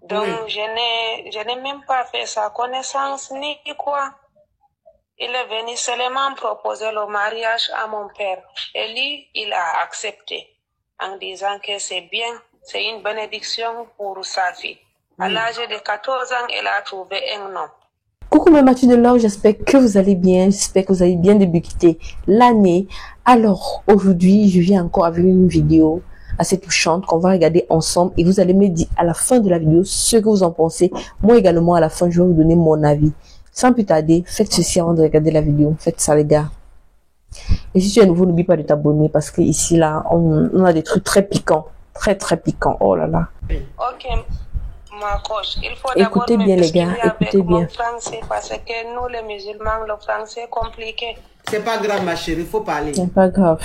Donc, Oui. je n'ai même pas fait sa connaissance ni quoi. Il est venu seulement proposer le mariage à mon père. Et lui, il a accepté en disant que c'est bien, c'est une bénédiction pour sa fille. À Oui. l'âge de 14 ans, elle a trouvé un homme. Coucou mes Mathieu de l'or, j'espère que vous allez bien, j'espère que vous avez bien débuté l'année. Alors aujourd'hui, je viens encore avec une vidéo assez touchante qu'on va regarder ensemble et vous allez me dire à la fin de la vidéo ce que vous en pensez. Moi également à la fin, je vais vous donner mon avis. Sans plus tarder, faites ceci avant de regarder la vidéo, faites ça les gars. Et si tu es nouveau, n'oublie pas de t'abonner parce que ici là, on a des trucs très piquants, très piquants. Oh là là. Ok, ma coach, il faut Écoutez d'abord bien me les gars, excuser avec écoutez bien. mon français parce que nous les musulmans, le français est compliqué. C'est pas grave, ma chérie, il faut parler. C'est pas grave.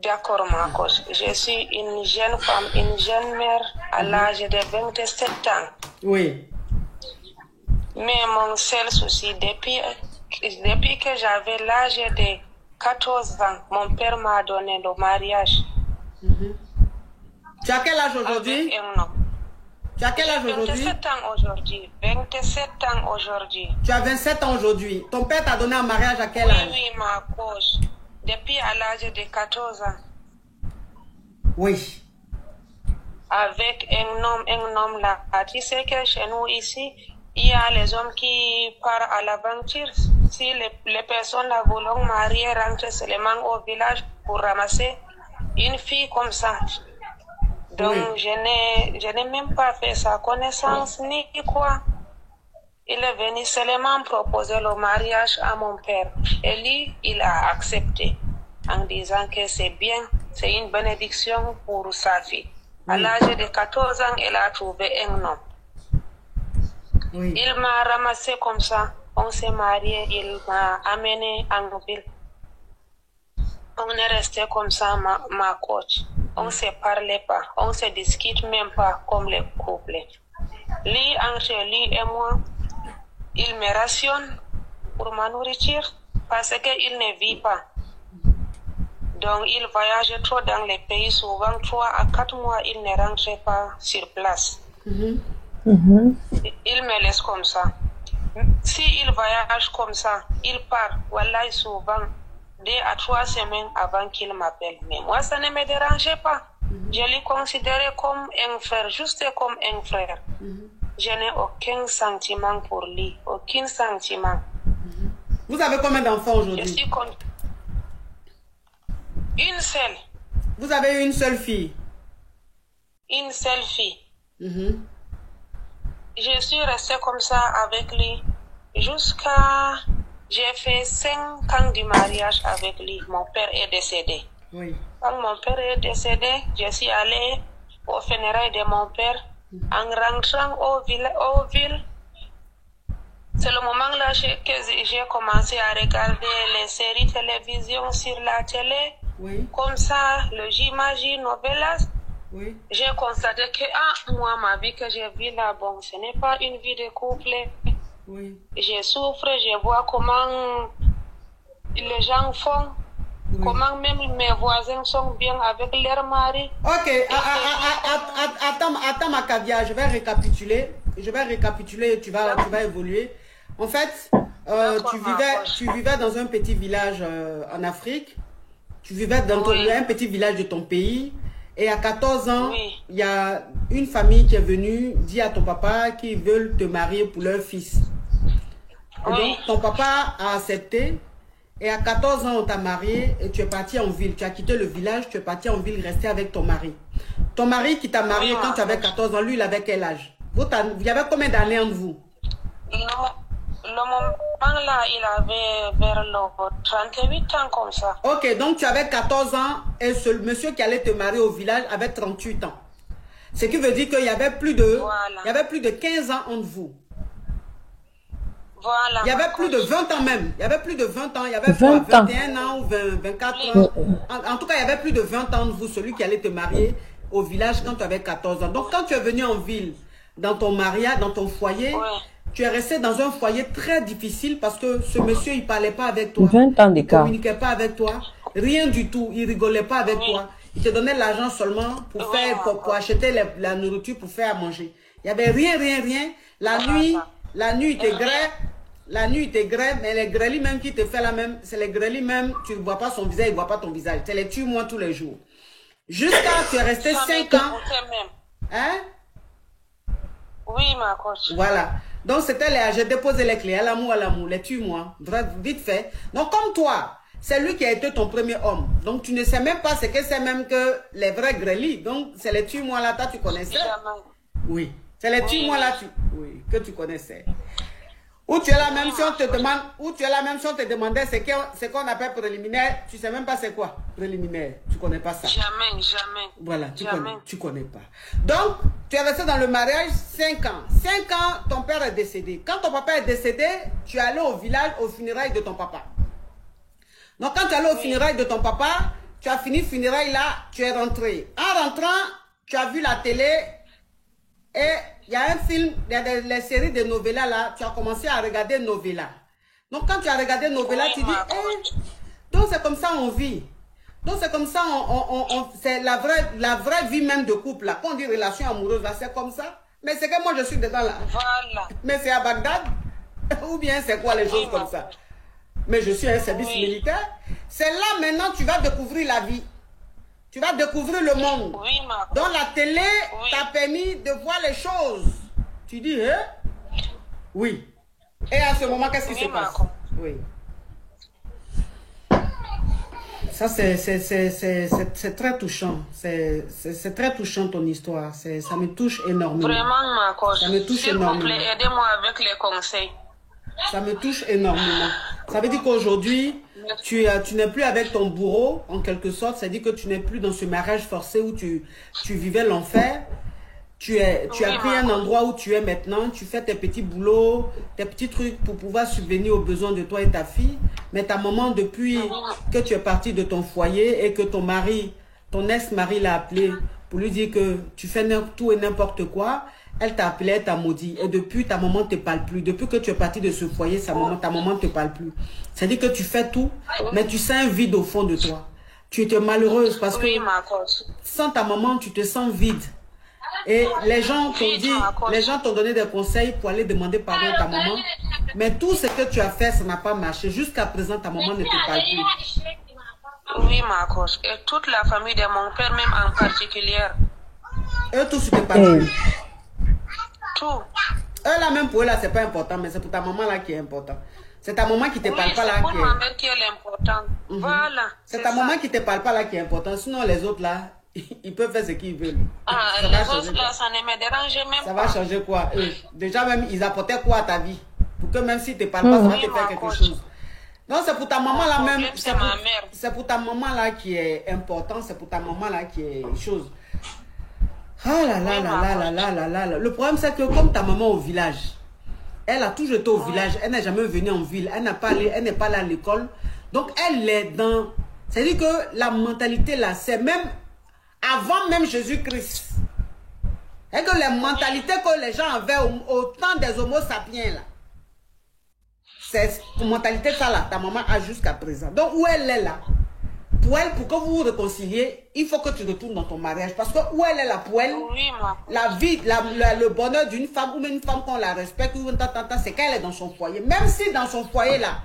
D'accord, ma coach. Je suis une jeune femme, une jeune mère à l'âge de 27 ans. Oui. Mais mon seul souci, depuis que j'avais l'âge de 14 ans, mon père m'a donné le mariage. Tu as quel âge aujourd'hui? Avec un homme. Tu as quel âge aujourd'hui? 27 ans aujourd'hui. 27 ans aujourd'hui. Tu as 27 ans aujourd'hui. Ton père t'a donné un mariage à quel Oui, âge? oui, ma coach. Depuis à l'âge de 14 ans. Oui. Avec un homme là. Tu sais que chez nous ici, il y a les hommes qui partent à l'aventure. Si les personnes là voulaient marier, rentrer seulement au village pour ramasser une fille comme ça. Donc, Oui. je n'ai même pas fait sa connaissance ni quoi. Il est venu seulement proposer le mariage à mon père. Et lui, il a accepté en disant que c'est bien, c'est une bénédiction pour sa fille. À l'âge de 14 ans, elle a trouvé un homme. Oui. Il m'a ramassé comme ça. On s'est marié, il m'a amené en ville. On est resté comme ça, ma coach. On ne se parlait pas, on ne se discute même pas comme les couples. Lui, entre lui et moi, il me rationne pour ma nourriture parce qu'il ne vit pas. Donc, il voyage trop dans les pays, souvent 3 à 4 mois, il ne rentre pas sur place. Il me laisse comme ça. Si il voyage comme ça, il part, voilà, souvent 2 à 3 semaines avant qu'il m'appelle. Mais moi, ça ne me dérangeait pas. Je l'ai considéré comme un frère, juste comme un frère. Je n'ai aucun sentiment pour lui, aucun sentiment. Vous avez combien d'enfants Je aujourd'hui? suis comme une seule. Vous avez une seule fille? Une seule fille. Je suis restée comme ça avec lui jusqu'à... J'ai fait 5 ans du mariage avec lui. Mon père est décédé. Oui. Quand mon père est décédé, je suis allée au funérailles de mon père. En rentrant au ville, c'est le moment là que j'ai commencé à regarder les séries télévision sur la télé. Oui. Comme ça, le J-Magie, Novelas. Oui. J'ai constaté que moi, ma vie que j'ai vue là, bon, ce n'est pas une vie de couple. Oui. Je souffre, je vois comment les gens font, comment même mes voisins sont bien avec leur mari. Ok, attends ma caviar, je vais récapituler. Et tu vas évoluer. En fait, tu vivais dans un petit village en Afrique. Tu vivais dans un petit village de ton pays. Et à 14 ans, il y a une famille qui est venue dire à ton papa qu'ils veulent te marier pour leur fils. Et donc, ton papa a accepté. Et à 14 ans, on t'a marié et tu es parti en ville. Tu as quitté le village, tu es parti en ville, rester avec ton mari. Ton mari qui t'a marié quand tu avais 14 ans, lui, il avait quel âge? Il y avait combien d'années entre vous? Le moment là, il avait vers le 38 ans comme ça. Ok, donc tu avais 14 ans et ce monsieur qui allait te marier au village avait 38 ans. Ce qui veut dire qu'il y avait plus de, il y avait plus de 15 ans entre vous. Voilà. Il y avait plus de 20 ans même. Il y avait plus de 20 ans. Il y avait 21 ans ou 24 ans. En tout cas, il y avait plus de 20 ans de vous, celui qui allait te marier au village quand tu avais 14 ans. Donc, quand tu es venu en ville, dans ton mariage, dans ton foyer, tu es resté dans un foyer très difficile parce que ce monsieur, il ne parlait pas avec toi. 20 ans d'écart. Il ne communiquait pas avec toi. Rien du tout. Il ne rigolait pas avec toi. Il te donnait l'argent seulement pour acheter la nourriture, pour faire à manger. Il n'y avait rien, rien, rien. La nuit, il te grêle. La nuit, il te grêle, mais les grêlis même qui te fait la même, c'est les grêlis même, tu ne vois pas son visage, il ne voit pas ton visage. C'est les tue-moi tous les jours. Jusqu'à tu es resté 5 ans. Hein? Oui, ma coach. Voilà. Donc, c'était les... J'ai déposé les clés. À l'amour, les tue-moi. Vite fait. Donc, comme toi, c'est lui qui a été ton premier homme. Donc, tu ne sais même pas ce que c'est même que les vrais grêlis. Donc, c'est les tue-moi là, toi, tu connaissais? Oui. C'est les tue-moi là, oui, que tu connaissais. Ou tu es là même si on te demande, ou tu es là même si on te demandait ce qu'on appelle préliminaire, tu sais même pas c'est quoi préliminaire, tu connais pas ça. Jamais, jamais. Voilà, tu connais pas. Donc, tu es resté dans le mariage 5 ans. 5 ans, ton père est décédé. Quand ton papa est décédé, tu es allé au village, aux funérailles de ton papa. Donc, quand tu es allé aux funérailles de ton papa, tu as fini funérailles là, tu es rentré. En rentrant, tu as vu la télé et il y a un film, il y a les séries de novellas là, tu as commencé à regarder Novella. Donc quand tu as regardé Novella, tu dis, donc c'est comme ça on vit. Donc c'est comme ça, c'est la vraie vie même de couple là. Quand on dit relation amoureuse là, c'est comme ça. Mais c'est que moi je suis dedans là. Voilà. Mais c'est à Bagdad. Ou bien c'est quoi les choses comme ça. Mais je suis un service militaire. C'est là maintenant tu vas découvrir la vie. Tu vas découvrir le monde. Oui, donc la télé t'a permis de voir les choses. Tu dis, hein? Oui. Et à ce moment, qu'est-ce qui se passe? Oui. Ça, c'est très touchant. C'est très touchant ton histoire. Ça me touche énormément. Vraiment, ma coach. Ça me touche énormément. S'il vous plaît, aidez-moi avec les conseils. Ça me touche énormément. Ça veut dire qu'aujourd'hui, tu n'es plus avec ton bourreau, en quelque sorte. Ça veut dire que tu n'es plus dans ce mariage forcé où tu vivais l'enfer. Tu as pris un endroit où tu es maintenant. Tu fais tes petits boulots, tes petits trucs pour pouvoir subvenir aux besoins de toi et ta fille. Mais ta maman, depuis que tu es parti de ton foyer et que ton mari, ton ex-mari l'a appelé pour lui dire que tu fais tout et n'importe quoi, elle t'a appelé, elle t'a maudit. Et depuis, ta maman ne te parle plus. Depuis que tu es parti de ce foyer, ta maman ne te parle plus. C'est-à-dire que tu fais tout, mais tu sens un vide au fond de toi. Tu étais malheureuse parce que sans ta maman, tu te sens vide. Et les gens t'ont donné des conseils pour aller demander pardon à ta maman. Mais tout ce que tu as fait, ça n'a pas marché. Jusqu'à présent, ta maman ne te parle plus. Oui, ma coach. Et toute la famille de mon père, même en particulier. Eux tous, ne te parlent plus. Tout. Eux là, même pour eux là, c'est pas important, mais c'est pour ta maman là qui est important. C'est ta maman qui te parle pas là qui est... c'est pour ma mère qui est l'important. Voilà. C'est ta maman qui te parle pas là qui est important. Sinon, les autres là, ils peuvent faire ce qu'ils veulent. Les autres là, ça ne me dérange même pas. Ça va changer quoi? Déjà même, ils apportaient quoi à ta vie? Pour que même si tu ne parles pas, ça va te faire quelque chose. Non, c'est pour ta maman là même. C'est pour ta maman là qui est important. C'est pour ta maman là qui est chose. Ah là là là là là là là là. Le problème c'est que comme ta maman au village, elle a toujours été au village, elle n'est jamais venue en ville, elle n'est pas allée à l'école. Donc elle est dans... C'est-à-dire que la mentalité là, c'est même avant même Jésus-Christ. Et que les mentalités que les gens avaient au temps des homo sapiens là, c'est une mentalité ça là, ta maman a jusqu'à présent. Donc où elle est là, pour elle, pour que vous vous réconciliez, il faut que tu retournes dans ton mariage. Parce que où elle est là, pour elle, la vie, le bonheur d'une femme, ou même une femme qu'on la respecte, c'est qu'elle est dans son foyer. Même si dans son foyer là,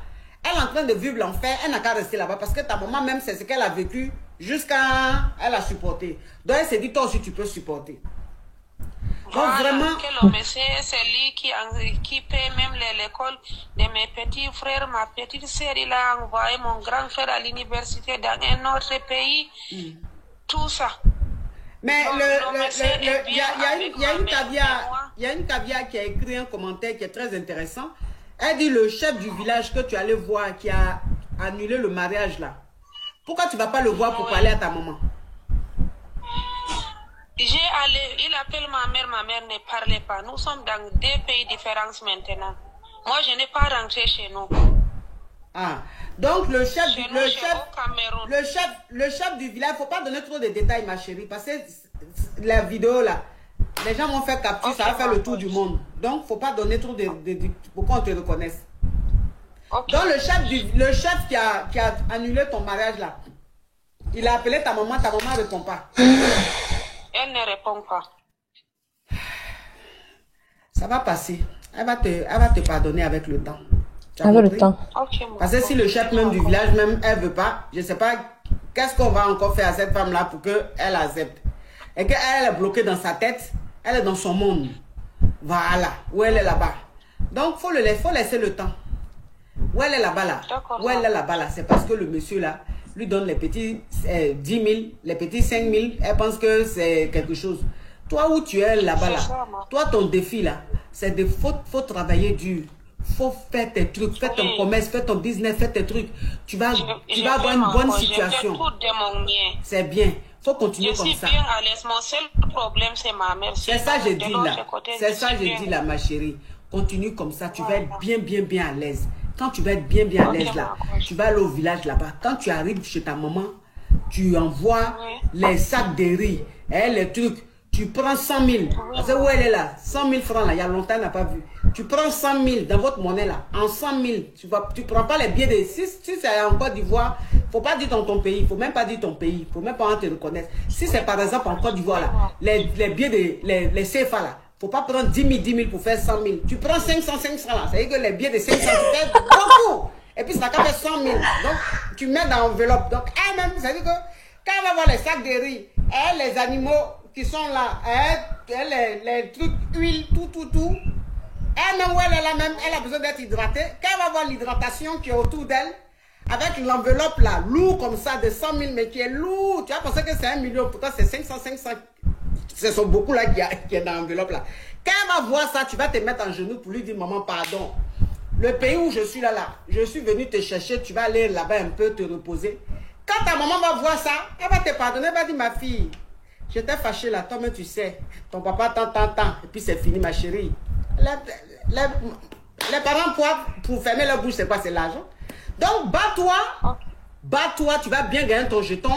elle est en train de vivre l'enfer, elle n'a qu'à rester là-bas. Parce que ta maman même, c'est ce qu'elle a vécu jusqu'à... Elle a supporté. Donc elle s'est dit, toi aussi tu peux supporter. Voilà, vraiment... c'est lui qui paie même l'école de mes petits frères. Ma petite sœur, il a envoyé mon grand frère à l'université dans un autre pays. Tout ça. Mais il y a une caviar qui a écrit un commentaire qui est très intéressant. Elle dit le chef du village que tu allais voir qui a annulé le mariage là. Pourquoi tu ne vas pas le voir pour parler à ta maman? Il appelle ma mère ne parlait pas. Nous sommes dans 2 pays différents maintenant. Moi, je n'ai pas rentré chez nous. Ah, donc le chef du village, il ne faut pas donner trop de détails, ma chérie, parce que la vidéo là, les gens vont faire capture, ça va faire le tour du monde. Donc, il ne faut pas donner trop de pour qu'on te reconnaisse. Donc, le chef qui a annulé ton mariage là, il a appelé ta maman ne répond pas. Elle ne répond pas. Ça va passer. Elle va te pardonner avec le temps. Avec le temps. Ok, Parce que si le chef même du village, même, elle veut pas, je sais pas, qu'est-ce qu'on va encore faire à cette femme-là pour qu'elle accepte. Et qu'elle est bloquée dans sa tête, elle est dans son monde. Voilà, où elle est là-bas. Donc, faut laisser le temps. Où elle est là-bas là. Où elle est là-bas là. C'est parce que le monsieur là lui donne les petits 10 000, les petits 5 000. Elle pense que c'est quelque chose. Toi où tu es là-bas là, toi ton défi là, c'est de faut travailler dur. Faut faire tes trucs, faire ton commerce, faire ton business, faire tes trucs. Tu vas avoir une bonne situation. C'est bien. Faut continuer comme ça. Bien à l'aise. Mon seul problème, c'est ma mère. C'est ça que j'ai dit là. C'est ça que j'ai dit là, ma chérie. Continue comme ça. Tu vas être bien à l'aise. Quand tu vas être bien à l'aise là, tu vas aller au village là-bas. Quand tu arrives chez ta maman, tu envoies les sacs de riz, les trucs. Tu prends 100 000. Parce que où elle est là, 100 000 francs là, il y a longtemps, elle n'a pas vu. Tu prends 100 000 dans votre monnaie là, en 100 000. Tu prends pas les billets de... Si c'est en Côte d'Ivoire, il ne faut pas dire dans ton pays, il ne faut même pas dire ton pays, il ne faut même pas te reconnaître. Si c'est par exemple en Côte d'Ivoire là, les billets de... les CFA là, il ne faut pas prendre 10 000 pour faire 100 000. Tu prends 500 là, c'est-à-dire que les billets de 500, tu fais beaucoup. Et puis ça va faire 100 000. Donc tu mets dans l'enveloppe. Donc elle-même, c'est-à-dire que quand elle va voir les sacs de riz, les animaux qui sont là, les trucs, huile, tout. Elle-même, où elle est là même, elle a besoin d'être hydratée. Quand elle va voir l'hydratation qui est autour d'elle, avec l'enveloppe là, lourd comme ça, de 100 000, mais qui est lourd, tu vas penser que c'est 1 million, pourtant c'est 500. Ce sont beaucoup là qui est dans l'enveloppe là. Quand elle va voir ça, tu vas te mettre en genoux pour lui dire, maman, pardon. Le pays où je suis là, je suis venu te chercher, tu vas aller là-bas un peu te reposer. Quand ta maman va voir ça, elle va te pardonner, elle va dire, ma fille, j'étais fâchée là, toi-même tu sais, ton papa tant, et puis c'est fini ma chérie. Les parents pour fermer leur bouche, c'est quoi? C'est l'argent. Donc bats-toi, tu vas bien gagner ton jeton.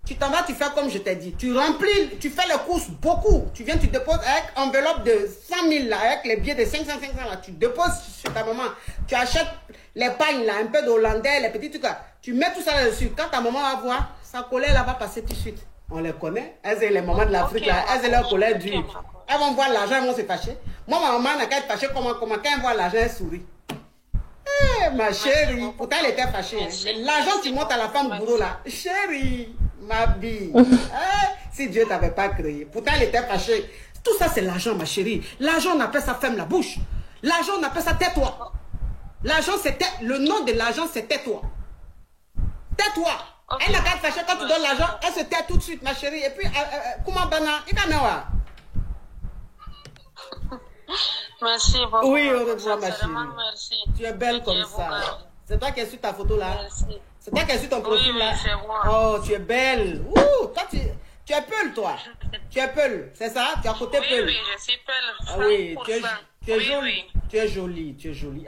Tu t'en vas, tu fais comme je t'ai dit. Tu remplis, tu fais les courses beaucoup. Tu viens, tu déposes avec enveloppe de 100 000 là, avec les billets de 500 là. Tu déposes sur ta maman. Tu achètes les pagnes là, un peu d'hollandais, les petits trucs là. Tu mets tout ça là-dessus. Quand ta maman va voir, sa colère là va passer tout de suite. On les connaît. Elles sont les mamans de l'Afrique là. Elles ont leur colère dure. Elles vont voir l'argent, elles vont se fâcher. Moi, ma maman n'a qu'à être fâchée comment. Quand elle voit l'argent, elle sourit. Eh, ma chérie. Pourtant, elle était fâchée. Hein. L'argent, tu montes à la femme bourreau là. Chérie, ma bille. Si Dieu ne t'avait pas créé. Pourtant, elle était fâchée. Tout ça, c'est l'argent, ma chérie. L'argent, on appelle ça ferme la bouche. L'argent, on appelle ça tais-toi. L'argent, c'était. Le nom de l'argent, c'est tais-toi. Tais-toi. Elle n'a qu'à être fâchée quand tu donnes l'argent. Elle se tait tout de suite, ma chérie. Et puis, comment bana? Il va me Merci beaucoup. Oui, au revoir, ma chérie. Merci. Tu es belle comme ça. C'est toi qui es sur ta photo là. Merci. C'est toi qui es sur ton profil là. Oui, c'est moi. Oh, tu es belle. Ouh, toi, tu es Peul, toi. Tu es Peul, c'est ça? Tu es à côté Peul. Oui, je suis Peul. Ah oui, tu es jolie. Oui. Tu es jolie, tu es jolie.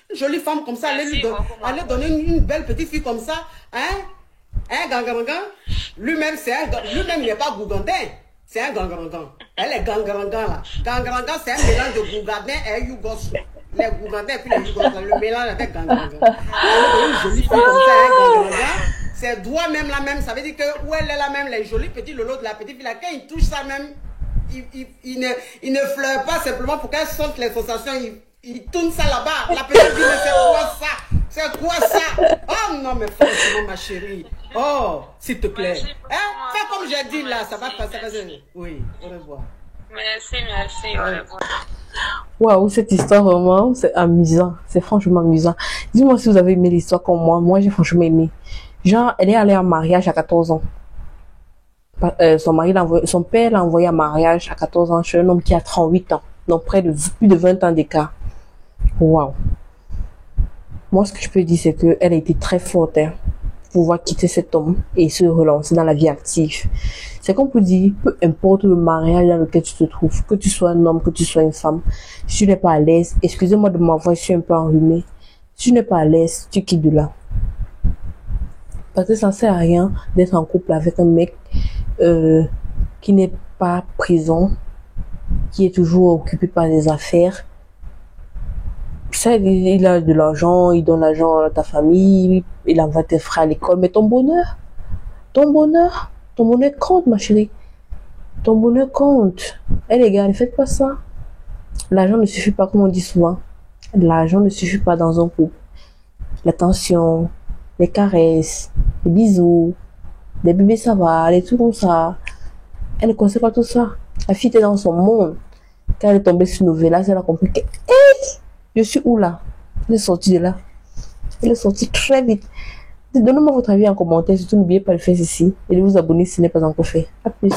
Une jolie femme comme ça, allez donner une belle petite fille comme ça. Hein? Un gangarangan. Lui-même, il n'est pas gougandin. C'est un gangarangan. Elle est gangarangan là. Gangarangan, c'est un mélange de gougandin et yougos. Les gougandins et puis les yougos. Le mélange avec gangarangan. Une jolie fille comme ça, un gangarangan. Ses doigts même là même, ça veut dire que où elle est là même, les jolis petits lolos de la petite fille là, quand il touche ça même, il ne fleure pas simplement pour qu'elle sente les sensations, il tourne ça là-bas. La petite fille, c'est quoi ça? C'est quoi ça? Oh non, mais franchement, ma chérie. Oh, s'il te plaît. Hein? Fais comme j'ai dit là, ça va passer. Oui, au revoir. Merci, au revoir. Waouh, cette histoire vraiment, c'est amusant. C'est franchement amusant. Dis-moi si vous avez aimé l'histoire comme moi. Moi, j'ai franchement aimé. Genre, elle est allée en mariage à 14 ans. Son père l'a envoyé en mariage à 14 ans chez un homme qui a 38 ans. Donc, plus de 20 ans d'écart. Waouh. Moi, ce que je peux dire, c'est qu'elle a été très forte hein, pour pouvoir quitter cet homme et se relancer dans la vie active. C'est comme pour dire, peu importe le mariage dans lequel tu te trouves, que tu sois un homme, que tu sois une femme, si tu n'es pas à l'aise, excusez-moi de ma voix, je suis un peu enrhumée. Si tu n'es pas à l'aise, tu quittes de là. Parce que ça ne sert à rien d'être en couple avec un mec qui n'est pas présent, qui est toujours occupé par des affaires. Ça, il a de l'argent, il donne l'argent à ta famille, il envoie tes frères à l'école, mais ton bonheur compte, ma chérie. Ton bonheur compte. Eh les gars, ne faites pas ça. L'argent ne suffit pas, comme on dit souvent. L'argent ne suffit pas dans un couple. L'attention, les caresses, les bisous, les bébés ça va, les trucs comme ça. Elle ne connaissait pas tout ça. La fille était dans son monde. Quand elle est tombée sur Novelas, elle a compris que je suis où là? Elle est sortie de là. Elle est sortie très vite. Donnez-moi votre avis en commentaire. Surtout n'oubliez pas de le faire ici et de vous abonner si ce n'est pas encore fait. À plus.